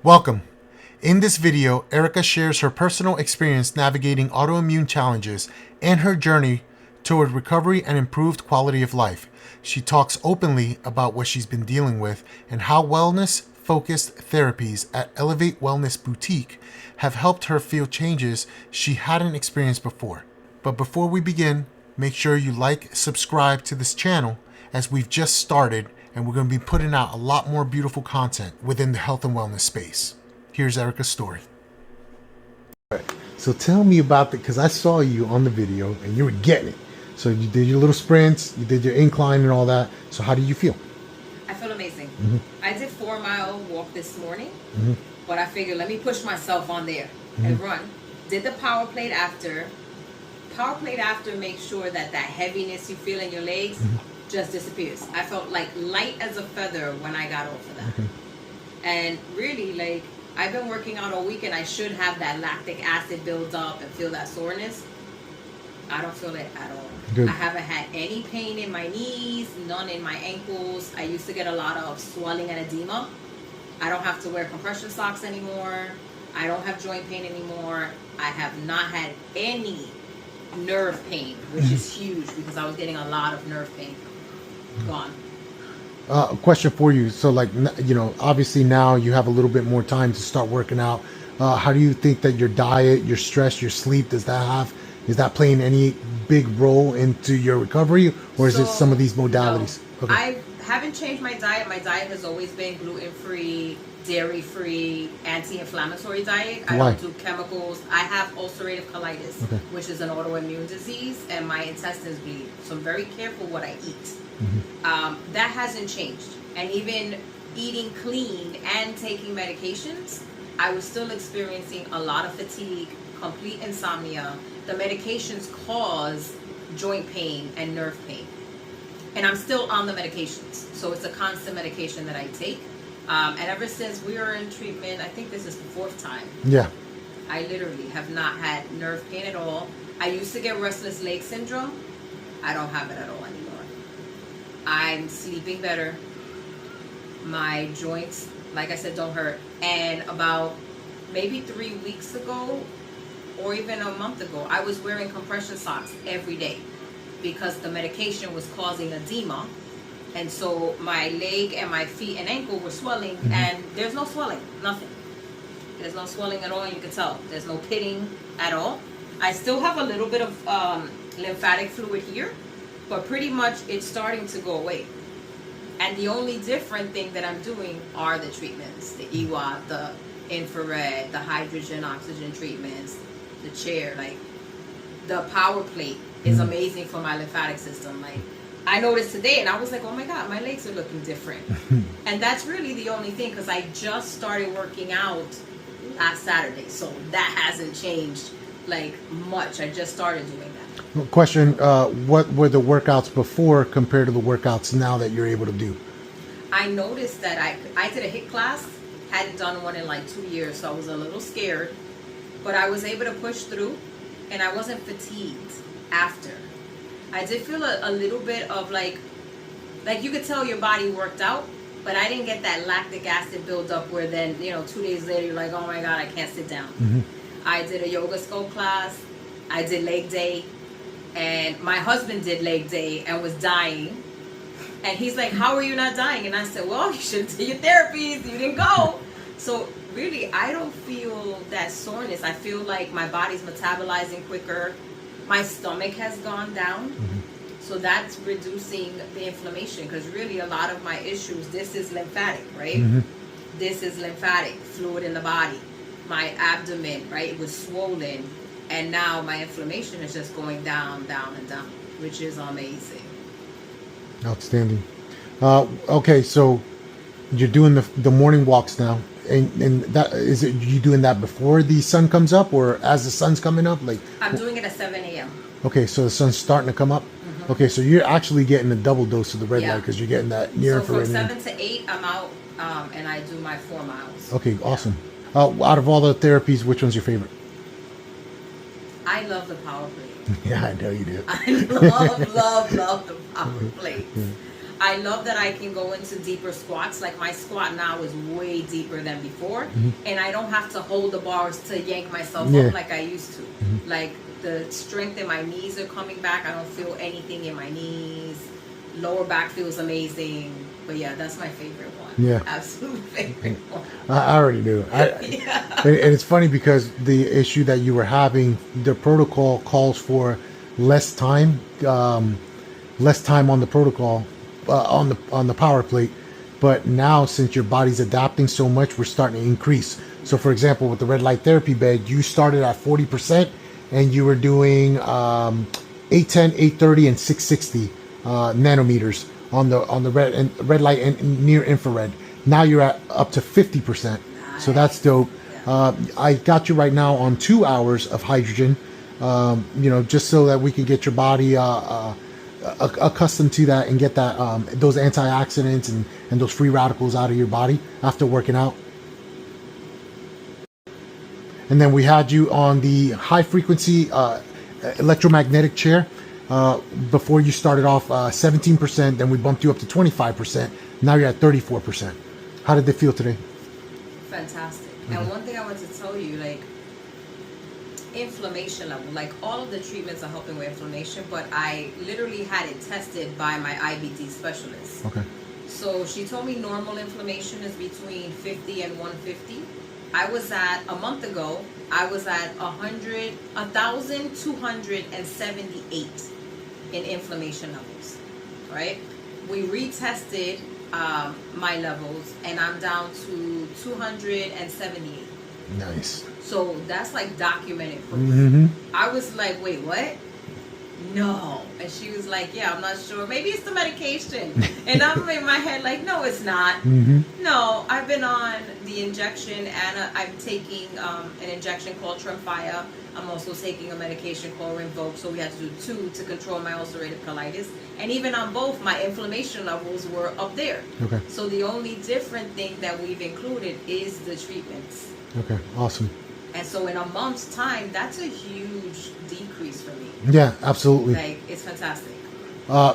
Welcome. In this video, Erica shares her personal experience navigating autoimmune challenges and her journey toward recovery and improved quality of life. She talks openly about what she's been dealing with and how wellness-focused therapies at Elevate Wellness Boutique have helped her feel changes she hadn't experienced before. But before we begin, make sure you like, subscribe to this channel as we've just started and we're going to be putting out a lot more beautiful content within the health and wellness space. Here's Erica's story. So tell me about it, because I saw you on the video and you were getting it. So you did your little sprints, you did your incline and all that. So how do you feel? I feel amazing. Mm-hmm. I did 4-mile walk this morning, Mm-hmm. but I figured let me push myself on there and run. Did the power plate after. Power plate after makes sure that heaviness you feel in your legs just disappears. I felt like light as a feather when I got off of that. And really, like, I've been working out all week and I should have that lactic acid build up and feel that soreness. I don't feel it at all. Good. I haven't had any pain in my knees, none in my ankles. I used to get a lot of swelling and edema. I don't have to wear compression socks anymore. I don't have joint pain anymore. I have not had any nerve pain, which is huge because I was getting a lot of nerve pain. Gone. A question for you. So like, obviously now you have a little bit more time to start working out. How do you think that your diet, your stress, your sleep, is that playing any big role into your recovery, or is it some of these modalities? No, I haven't changed my diet. My diet has always been gluten-free, dairy-free, anti-inflammatory diet. I don't do chemicals. I have ulcerative colitis, which is an autoimmune disease, and my intestines bleed. So I'm very careful what I eat. That hasn't changed. And even eating clean and taking medications, I was still experiencing a lot of fatigue, complete insomnia. The medications cause joint pain and nerve pain. And I'm still on the medications. So it's a constant medication that I take. And ever since we were in treatment, I think this is the 4th time. Yeah. I literally have not had nerve pain at all. I used to get restless leg syndrome. I don't have it at all anymore. I'm sleeping better. My joints, like I said, don't hurt. And about maybe 3 weeks ago, or even a month ago, I was wearing compression socks every day because the medication was causing edema. And so my leg and my feet and ankle were swelling, and there's no swelling, nothing. There's no swelling at all, you can tell. There's no pitting at all. I still have a little bit of lymphatic fluid here, but pretty much it's starting to go away. And the only different thing that I'm doing are the treatments, the EWOT, the infrared, the hydrogen, oxygen treatments, the chair. Like, the power plate is amazing for my lymphatic system. Like, I noticed today and I was like, oh my God, my legs are looking different. And that's really the only thing, because I just started working out last Saturday. So that hasn't changed like much. I just started doing that. Question, what were the workouts before compared to the workouts now that you're able to do? I noticed that I did a HIIT class, hadn't done one in like 2 years, so I was a little scared. But I was able to push through and I wasn't fatigued after. I did feel a little bit of like you could tell your body worked out, but I didn't get that lactic acid buildup where then, 2 days later you're like, oh my God, I can't sit down. I did a yoga sculpt class. I did leg day. And my husband did leg day and was dying. And he's like, how are you not dying? And I said, well, you should do your therapies. You didn't go. So really, I don't feel that soreness. I feel like my body's metabolizing quicker. My stomach has gone down. So that's reducing the inflammation, because really a lot of my issues, this is lymphatic, right? This is lymphatic fluid in the body. My abdomen, right, it was swollen. And now my inflammation is just going down, down, and down, which is amazing. Outstanding. Okay, so you're doing the morning walks now. And that is it, you doing that before the sun comes up or as the sun's coming up? Like, I'm doing it at 7 a.m. Okay, so the sun's starting to come up. Okay, so you're actually getting a double dose of the red light, because you're getting that near infrared. So from 7 to 8, I'm out, and I do my 4 miles. Okay, awesome. Out of all the therapies, which one's your favorite? I love the power plate. Yeah, I know you do. I love the power plate. I love that I can go into deeper squats. Like my squat now is way deeper than before, and I don't have to hold the bars to yank myself up like I used to. Like the strength in my knees are coming back. I don't feel anything in my knees. Lower back feels amazing. But yeah, that's my favorite one. Yeah, absolute favorite one. I already knew. And it's funny because the issue that you were having, the protocol calls for less time on the protocol, on the power plate. But now, since your body's adapting so much, we're starting to increase. So, for example, with the red light therapy bed, you started at 40%, and you were doing 810, 830, and 660 nanometers on the red light and near infrared. Now you're at up to 50%. Nice. So that's dope. I got you right now on 2 hours of hydrogen. Just so that we can get your body accustomed to that and get that those antioxidants and those free radicals out of your body after working out. And then we had you on the high frequency electromagnetic chair. Before you started off 17%, then we bumped you up to 25%. Now you're at 34%. How did they feel today? Fantastic. And one thing I want to tell you, like, inflammation level, like all of the treatments are helping with inflammation, but I literally had it tested by my IBD specialist. Okay. So she told me normal inflammation is between 50 and 150. I was at, a month ago, I was at 1,278 in inflammation levels, right? We retested my levels, and I'm down to 278. Nice. So that's like documented proof. I was like, wait, what? No. And she was like, yeah, I'm not sure. Maybe it's the medication. And I'm in my head like, no, it's not. No, I've been on the injection, and I'm taking an injection called Tremfya. I'm also taking a medication called Rinvoq. So we had to do 2 to control my ulcerative colitis. And even on both, my inflammation levels were up there. Okay. So the only different thing that we've included is the treatments. Okay, awesome. And so in a month's time, that's a huge decrease for me. Yeah, absolutely. Like, it's fantastic.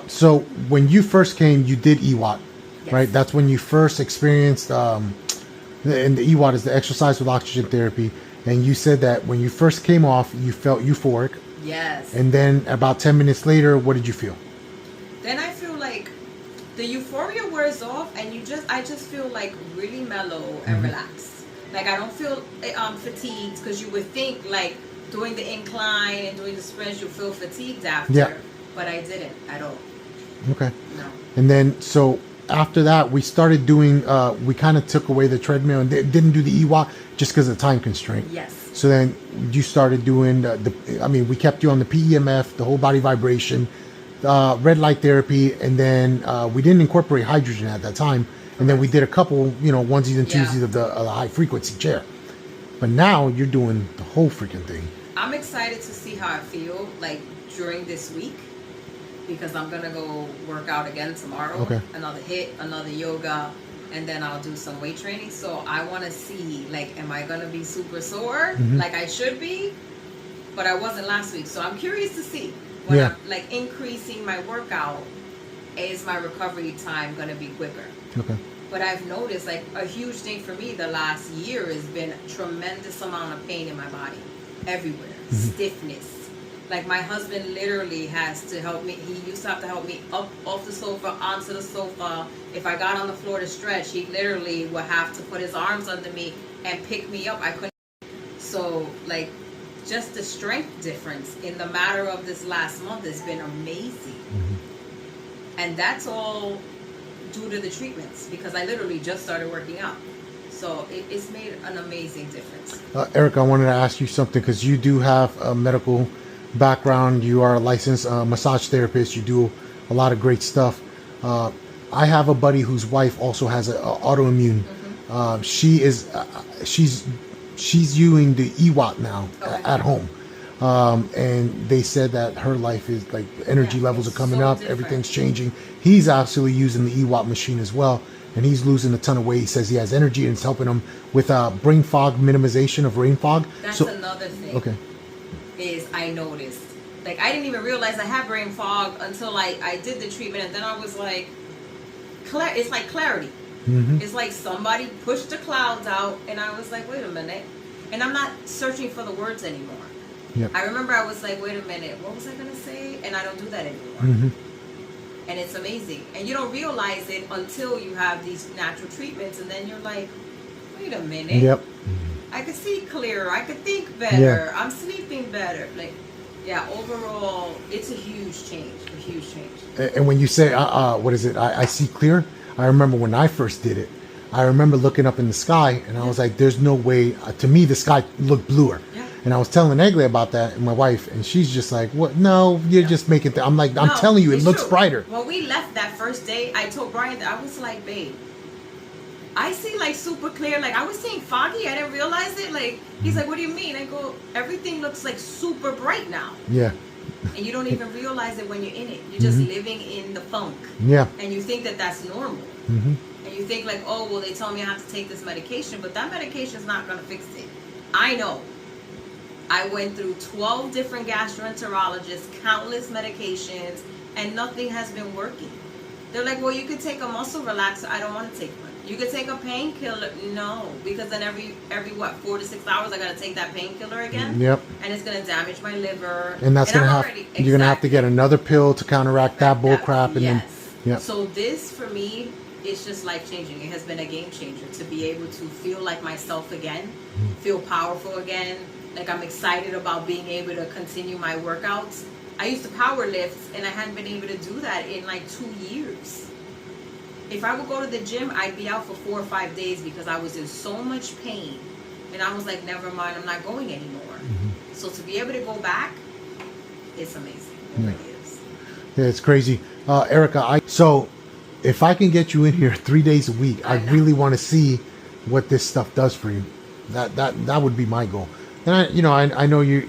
So when you first came, you did EWOT, Yes. right? That's when you first experienced, and the EWOT is the exercise with oxygen therapy. And you said that when you first came off, you felt euphoric. Yes. And then about 10 minutes later, what did you feel? Then I feel like the euphoria wears off, and I just feel like really mellow and relaxed. Like, I don't feel fatigued, because you would think like doing the incline and doing the sprints, you feel fatigued after. Yeah. But I didn't at all. Okay. No. And then, so after that, we started doing, we kind of took away the treadmill and didn't do the EWOT just because of time constraint. Yes. So then you started doing we kept you on the PEMF, the whole body vibration, red light therapy, and then we didn't incorporate hydrogen at that time. And then we did a couple, onesies and twosies of the high frequency chair. But now you're doing the whole freaking thing. I'm excited to see how I feel like during this week, because I'm gonna go work out again tomorrow. Okay. Another HIIT, another yoga, and then I'll do some weight training. So I want to see, like, am I gonna be super sore like I should be? But I wasn't last week, so I'm curious to see when I'm like increasing my workout. Is my recovery time gonna be quicker? Okay. But I've noticed, like, a huge thing for me the last year has been tremendous amount of pain in my body, everywhere, stiffness. Like, my husband literally has to help me. He used to have to help me up off the sofa, onto the sofa. If I got on the floor to stretch, he literally would have to put his arms under me and pick me up. I couldn't. So, like, just the strength difference in the matter of this last month has been amazing. And that's all due to the treatments, because I literally just started working out. So it's made an amazing difference. Eric, I wanted to ask you something, because you do have a medical background. You are a licensed massage therapist. You do a lot of great stuff. I have a buddy whose wife also has an autoimmune. She's using the EWOT now at home. And they said that her life is like energy levels are coming up, everything's changing. He's actually using the EWOT machine as well, and he's losing a ton of weight. He says he has energy, and it's helping him with brain fog minimization of brain fog. That's another thing. Okay. Is I noticed, like, I didn't even realize I had brain fog until I did the treatment, and then I was like, it's like clarity. Mm-hmm. It's like somebody pushed the clouds out, and I was like, wait a minute. And I'm not searching for the words anymore. Yep. I remember I was like, wait a minute, what was I going to say? And I don't do that anymore. Mm-hmm. And it's amazing. And you don't realize it until you have these natural treatments, and then you're like, wait a minute. Yep. I could see clearer. I could think better. Yeah. I'm sleeping better. Like, yeah, overall, it's a huge change. A huge change. And when you say, what is it? I see clear. I remember when I first did it. I remember looking up in the sky, and I was like, "There's no way." To me, the sky looked bluer. Yeah. And I was telling Egle about that, and my wife, and she's just like, "What? No, you're just making." I'm like, "I'm telling you, it looks true. brighter." When we left that first day, I told Brian that I was like, "Babe, I see like super clear. Like I was seeing foggy. I didn't realize it. Like he's like, what do you mean?" I go, "Everything looks like super bright now." Yeah. And you don't even realize it when you're in it. You're just living in the funk. Yeah. And you think that that's normal. Mm-hmm. And you think like, oh, well, they tell me I have to take this medication, but that medication is not going to fix it. I know. I went through 12 different gastroenterologists, countless medications, and nothing has been working. They're like, well, you could take a muscle relaxer. I don't want to take one. You could take a painkiller. No, because then every 4 to 6 hours, I got to take that painkiller again. Yep. And it's going to damage my liver. And that's gonna have you're gonna have to get another pill to counteract that bull crap. And yes. then, yeah. So this for me, it's just life changing. It has been a game changer to be able to feel like myself again, feel powerful again. Like I'm excited about being able to continue my workouts. I used to power lift, and I hadn't been able to do that in like 2 years. If I would go to the gym, I'd be out for 4 or 5 days because I was in so much pain. And I was like, never mind, I'm not going anymore. Mm-hmm. So to be able to go back, it's amazing. It really is. Yeah, it's crazy. Erica, so if I can get you in here 3 days a week, I really want to see what this stuff does for you. That would be my goal. And I know you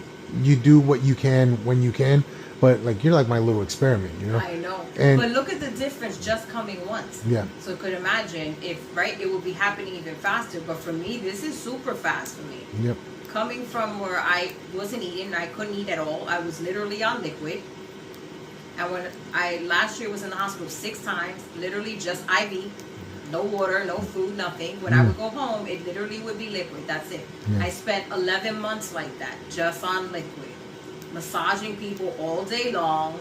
do what you can when you can, but like you're like my little experiment, you know. I know. But look at the difference just coming once. Yeah. So could imagine if it would be happening even faster. But for me, this is super fast for me. Yep. Coming from where I wasn't eating, I couldn't eat at all. I was literally on liquid. And when I last year was in the hospital 6 times, literally just IV, no water, no food, nothing. When I would go home, it literally would be liquid. That's it. Yeah. I spent 11 months like that, just on liquid, massaging people all day long.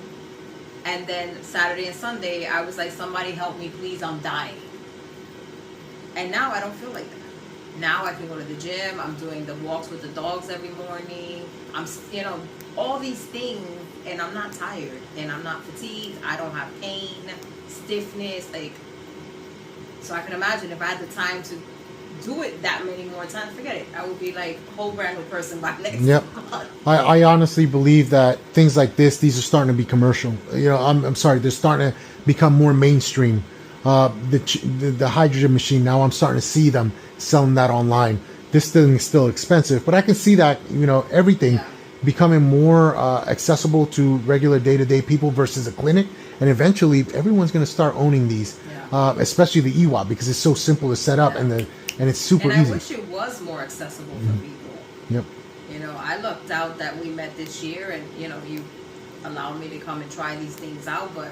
And then Saturday and Sunday, I was like, somebody help me, please, I'm dying. And now I don't feel like that. Now I can go to the gym. I'm doing the walks with the dogs every morning. I'm, all these things, and I'm not tired, and I'm not fatigued. I don't have pain, stiffness, so I can imagine if I had the time to do it that many more times, forget it. I would be like a whole brand new person by next month. I honestly believe that things like these are starting to be commercial. I'm sorry, they're starting to become more mainstream. The hydrogen machine, now I'm starting to see them selling that online. This thing is still expensive, but I can see that, everything becoming more accessible to regular day-to-day people versus a clinic. And eventually everyone's going to start owning these, especially the EWOT, because it's so simple to set up and it's super easy. I wish it was more accessible for people. Yep. I lucked out that we met this year, and you allowed me to come and try these things out, but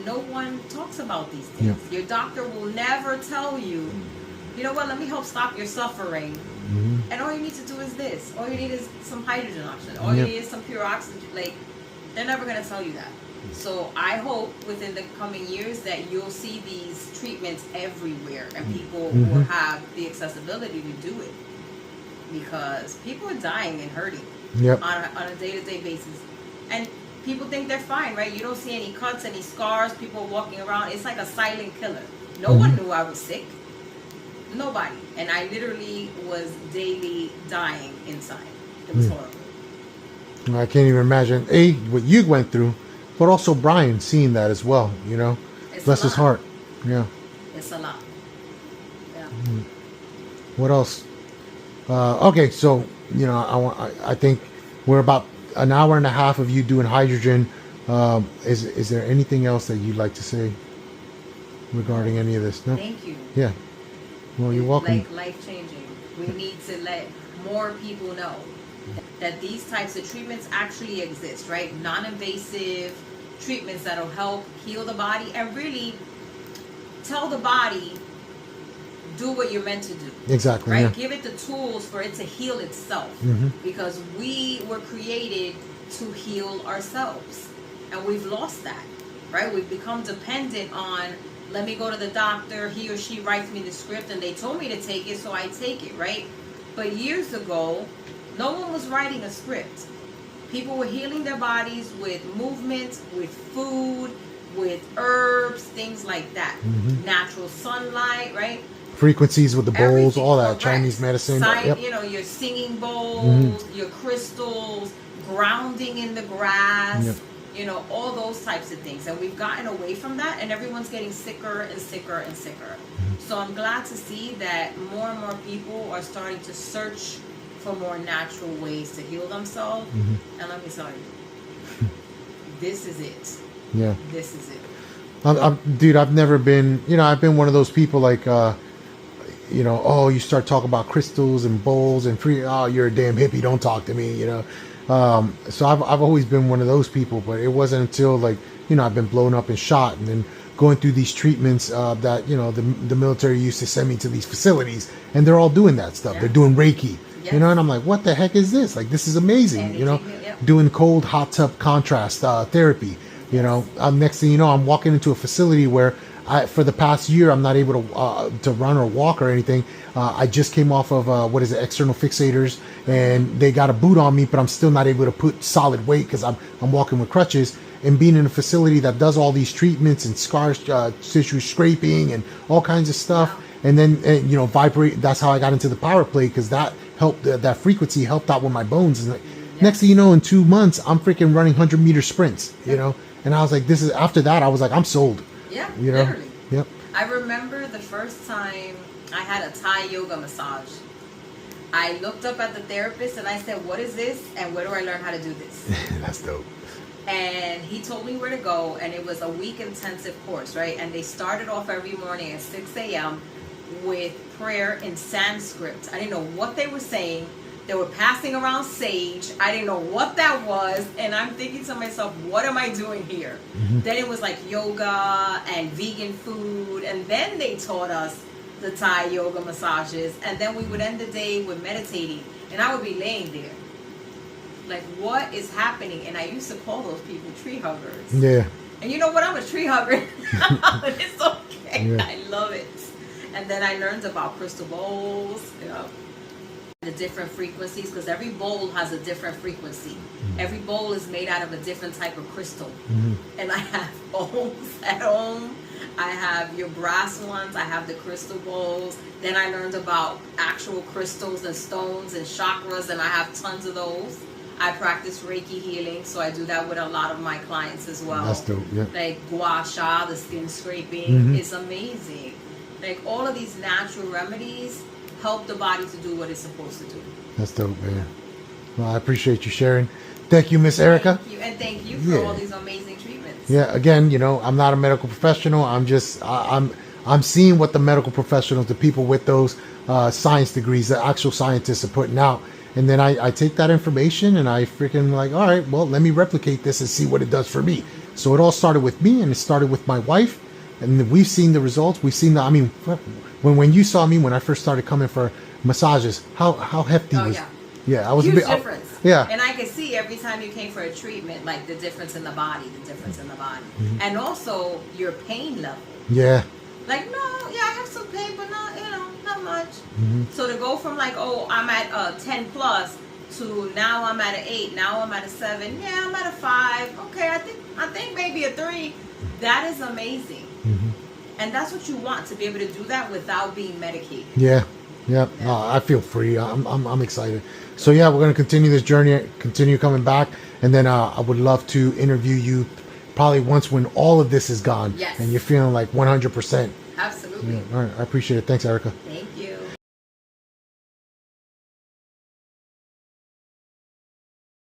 no one talks about these things. Yep. Your doctor will never tell you, you know what, let me help stop your suffering. Mm-hmm. And all you need to do is this. All you need is some hydrogen oxygen. All you need is some pure oxygen. They're never going to tell you that. So I hope within the coming years that you'll see these treatments everywhere, and people will have the accessibility to do it, because people are dying and hurting on a day-to-day basis, and people think they're fine, right? You don't see any cuts, any scars, people walking around. It's like a silent killer. No one knew I was sick. Nobody. And I literally was daily dying inside. It was horrible. I can't even imagine what you went through, but also Brian seeing that as well, bless his heart. Yeah. It's a lot. Yeah. What else? Okay, so I think we're about an hour and a half of you doing hydrogen. Is there anything else that you'd like to say regarding any of this? No. Thank you. Yeah. Well, you're welcome. Life changing. We need to let more people know that these types of treatments actually exist, right? Non-invasive treatments that'll help heal the body and really tell the body, do what you're meant to do. Exactly. Right? Yeah. Give it the tools for it to heal itself. Because we were created to heal ourselves. And we've lost that. Right? We've become dependent on, let me go to the doctor, he or she writes me the script and they told me to take it, so I take it, right? But years ago, no one was writing a script. People were healing their bodies with movement, with food, with herbs, things like that. Natural sunlight, right? Frequencies with the bowls, Everything, all that. correct. Chinese medicine. Yep. You know, your singing bowls, your crystals, grounding in the grass. Yep. You know, all those types of things. And we've gotten away from that, and everyone's getting sicker and sicker and sicker. So I'm glad to see that more and more people are starting to search for more natural ways to heal themselves. And let me tell you, this is it. Yeah. This is it. Dude, I've never been, I've been one of those people like, oh, you start talking about crystals and bowls and you're a damn hippie, don't talk to me, So I've always been one of those people, but it wasn't until like, I've been blown up and shot and then going through these treatments that, the military used to send me to these facilities and they're all doing that stuff. Yeah. They're doing Reiki, Yes. and I'm like, what the heck is this? Like, this is amazing, doing cold hot tub contrast therapy, next thing you know, I'm walking into a facility where for the past year, I'm not able to run or walk or anything. I just came off of external fixators, and they got a boot on me, but I'm still not able to put solid weight because I'm walking with crutches. And being in a facility that does all these treatments and scar tissue scraping and all kinds of stuff, Wow. and then vibrate. That's how I got into the power play, because that helped. That frequency helped out with my bones. And next thing you know, in 2 months, I'm freaking running 100-meter sprints. And I was like, this is. After that, I was like, I'm sold. Yeah, Literally. Yep. I remember the first time I had a Thai yoga massage. I looked up at the therapist and I said, what is this? And where do I learn how to do this? That's dope. And he told me where to go, and it was a week intensive course, right? And they started off every morning at 6 a.m. with prayer in Sanskrit. I didn't know what they were saying. They were passing around sage. I didn't know what that was. And I'm thinking to myself, what am I doing here? Then it was like yoga and vegan food. And then they taught us the Thai yoga massages. And then we would end the day with meditating. And I would be laying there. Like, what is happening? And I used to call those people tree huggers. Yeah. And you know what? I'm a tree hugger. It's okay. Yeah. I love it. And then I learned about crystal bowls, the different frequencies, because every bowl has a different frequency. Every bowl is made out of a different type of crystal. And I have bowls at home. I have your brass ones. I have the crystal bowls. Then I learned about actual crystals and stones and chakras, and I have tons of those. I practice Reiki healing, so I do that with a lot of my clients as well. That's dope, yeah. Like gua sha, the skin scraping, is amazing. Like, all of these natural remedies help the body to do what it's supposed to do. That's dope, man. Well, I appreciate you sharing. Thank you, Miss Erica. Thank you, and thank you for all these amazing treatments. Yeah, again, I'm not a medical professional. I'm seeing what the medical professionals, the people with those science degrees, the actual scientists are putting out. And then I take that information and I freaking like, all right, well, let me replicate this and see what it does for me. So it all started with me, and it started with my wife. And we've seen the results. We've seen when you saw me when I first started coming for massages, how hefty was. Yeah, I was huge a bit difference. Yeah. And I could see every time you came for a treatment, like the difference in the body, and also your pain level. Yeah. Like, I have some pain, but not much. So to go from like, I'm at 10 plus to now I'm at an 8, now I'm at a 7, I'm at a 5. Okay, I think maybe a 3. That is amazing. And that's what you want, to be able to do that without being medicated. Yeah. I feel free. I'm excited. So we're going to continue this journey, continue coming back, and then I would love to interview you probably once when all of this is gone. Yes. And you're feeling like 100%. Absolutely. Yeah. All right. I appreciate it. Thanks, Erica. Thank you.